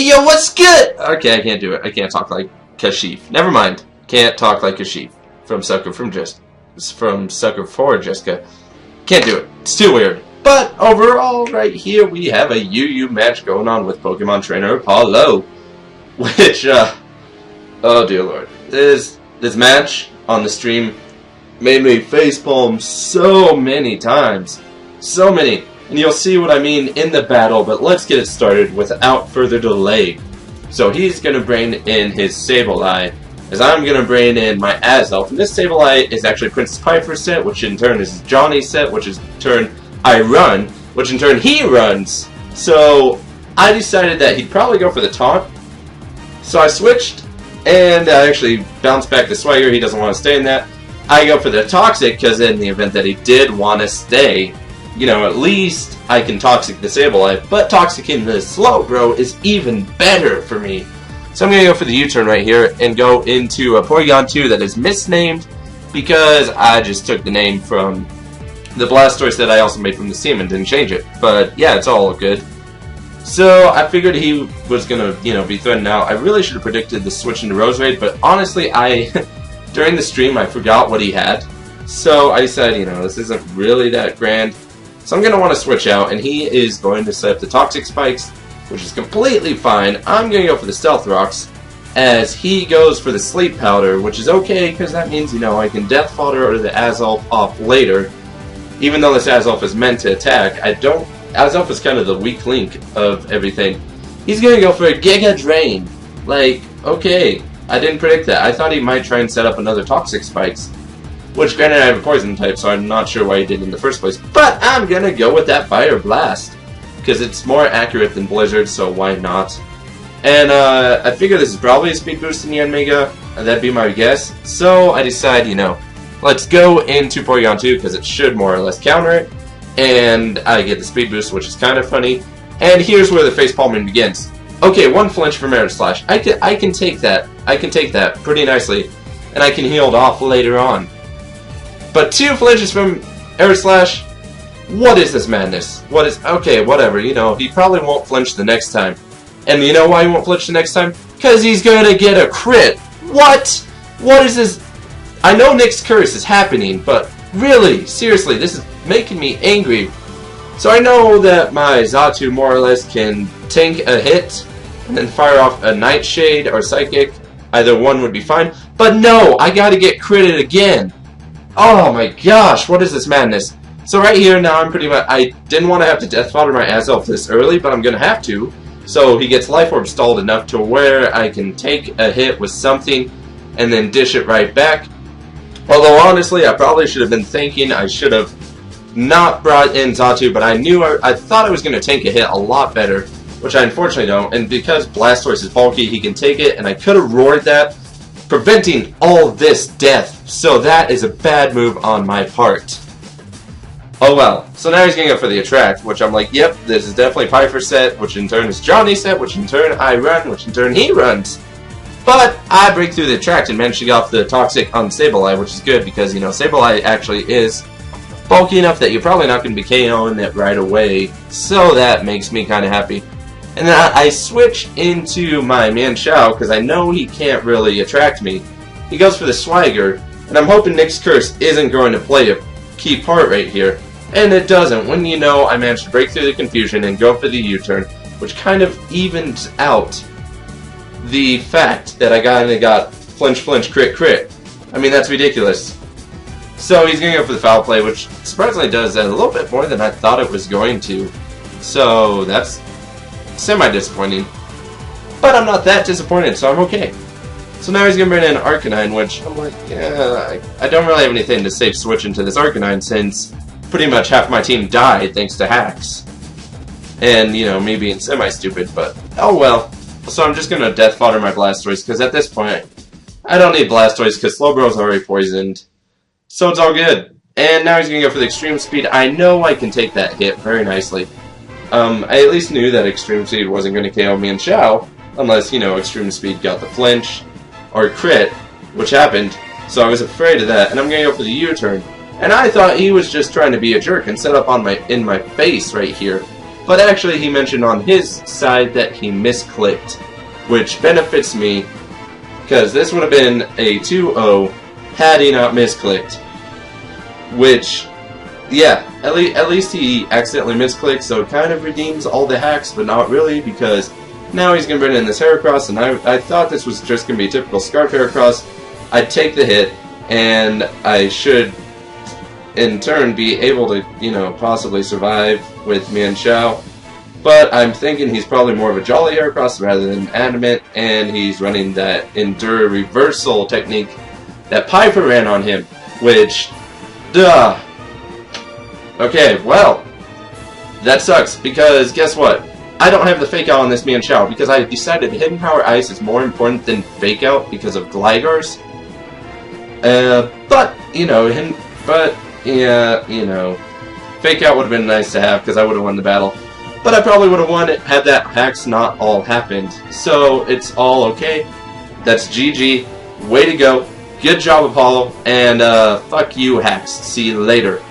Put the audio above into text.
Yo, what's good? Okay, I can't do it. I can't talk like Kashif. Never mind. Can't talk like Kashif. From Sucker for Jessica. Can't do it. It's too weird. But overall, right here, we have a UU match going on with Pokemon Trainer Apollo. Which, oh dear lord. This match on the stream made me facepalm so many times. So many. And you'll see what I mean in the battle, but let's get it started without further delay. So he's going to bring in his Sableye, as I'm going to bring in my Azelf. And this Sableye is actually Princess Piper's set, which in turn is Johnny's set, which in turn I run, which in turn he runs. So I decided that he'd probably go for the taunt. So I switched, and I actually bounced back the Swagger. He doesn't want to stay in that. I go for the Toxic, because in the event that he did want to stay, you know, at least I can Toxic the Sableye, but Toxicing the Slowbro is even better for me. So I'm going to go for the U-turn right here and go into a Porygon 2 that is misnamed because I just took the name from the Blastoise that I also made from the team and didn't change it. But yeah, it's all good. So I figured he was going to, you know, be threatened out. I really should have predicted the switch into Roserade, but honestly, during the stream I forgot what he had. So I decided, you know, this isn't really that grand. So I'm going to want to switch out, and he is going to set up the Toxic Spikes, which is completely fine. I'm going to go for the Stealth Rocks, as he goes for the Sleep Powder, which is okay, because that means, you know, I can Death Fodder or the Azelf off later. Even though this Azelf is meant to attack, Azelf is kind of the weak link of everything. He's going to go for a Giga Drain. Like, okay, I didn't predict that. I thought he might try and set up another Toxic Spikes. Which, granted, I have a Poison type, so I'm not sure why he did in the first place. But I'm going to go with that Fire Blast, because it's more accurate than Blizzard, so why not? And I figure this is probably a Speed Boost in Yanmega, and that'd be my guess. So I decide, you know, let's go into Porygon 2, because it should more or less counter it. And I get the Speed Boost, which is kind of funny. And here's where the facepalming begins. Okay, one flinch from Air Slash. I can take that. I can take that pretty nicely. And I can heal it off later on. But 2 flinches from Air Slash? What is this madness? What is... Okay, whatever, you know, he probably won't flinch the next time. And you know why he won't flinch the next time? Because he's gonna get a crit! What? What is this? I know Nick's Curse is happening, but really, seriously, this is making me angry. So I know that my Xatu more or less can tank a hit, and then fire off a Nightshade or Psychic. Either one would be fine. But no, I gotta get critted again! Oh my gosh, what is this madness? So right here now I'm pretty much... I didn't want to have to Death Fodder my Azelf this early, but I'm going to have to. So he gets Life Orb stalled enough to where I can take a hit with something and then dish it right back. Although honestly, I probably should have been thinking I should have not brought in Xatu, but I thought I was going to tank a hit a lot better, which I unfortunately don't. And because Blastoise is bulky, he can take it, and I could have roared that, preventing all this death. So that is a bad move on my part. Oh well. So now he's going to go for the Attract, which I'm like, yep, this is definitely Piper's set, which in turn is Johnny's set, which in turn I run, which in turn he runs. But I break through the Attract and manage to get off the Toxic on Sableye, which is good because, you know, Sableye actually is bulky enough that you're probably not going to be KOing it right away. So that makes me kind of happy. And then I switch into my Manchao because I know he can't really attract me. He goes for the Swagger, and I'm hoping Nick's Curse isn't going to play a key part right here. And it doesn't. When you know, I managed to break through the confusion and go for the U-turn, which kind of evens out the fact that I got flinch, flinch, crit, crit. I mean, that's ridiculous. So he's going to go for the Foul Play, which surprisingly does that a little bit more than I thought it was going to. So that's semi-disappointing. But I'm not that disappointed, so I'm okay. So now he's going to bring in Arcanine, which I'm like, yeah, I don't really have anything to safe switch into this Arcanine since pretty much half my team died thanks to hacks. And, you know, me being semi-stupid, but oh well. So I'm just going to Death Fodder my Blastoise, because at this point, I don't need Blastoise, because Slowbro's already poisoned. So it's all good. And now he's going to go for the Extreme Speed. I know I can take that hit very nicely. I at least knew that Extreme Speed wasn't going to KO me and Xiao, unless, you know, Extreme Speed got the flinch, or crit, which happened, so I was afraid of that, and I'm going to go for the U-turn. And I thought he was just trying to be a jerk and set up in my face right here. But actually, he mentioned on his side that he misclicked, which benefits me, because this would have been a 2-0 had he not misclicked. Which, yeah, at least he accidentally misclicked, so it kind of redeems all the hacks, but not really, because now he's going to bring in this Heracross, and I thought this was just going to be a typical Scarf Heracross. I'd take the hit, and I should, in turn, be able to, you know, possibly survive with Mienshao. But I'm thinking he's probably more of a Jolly Heracross rather than Adamant, and he's running that Endure Reversal technique that Piper ran on him, which, duh. Okay, well, that sucks, because guess what? I don't have the Fake Out on this Mienshao, because I decided Hidden Power Ice is more important than Fake Out because of Gligars. But, you know, yeah, you know, Fake Out would have been nice to have, because I would have won the battle. But I probably would have won it had that hacks not all happened. So, it's all okay. That's GG. Way to go. Good job, Apollo. And, fuck you, hacks. See you later.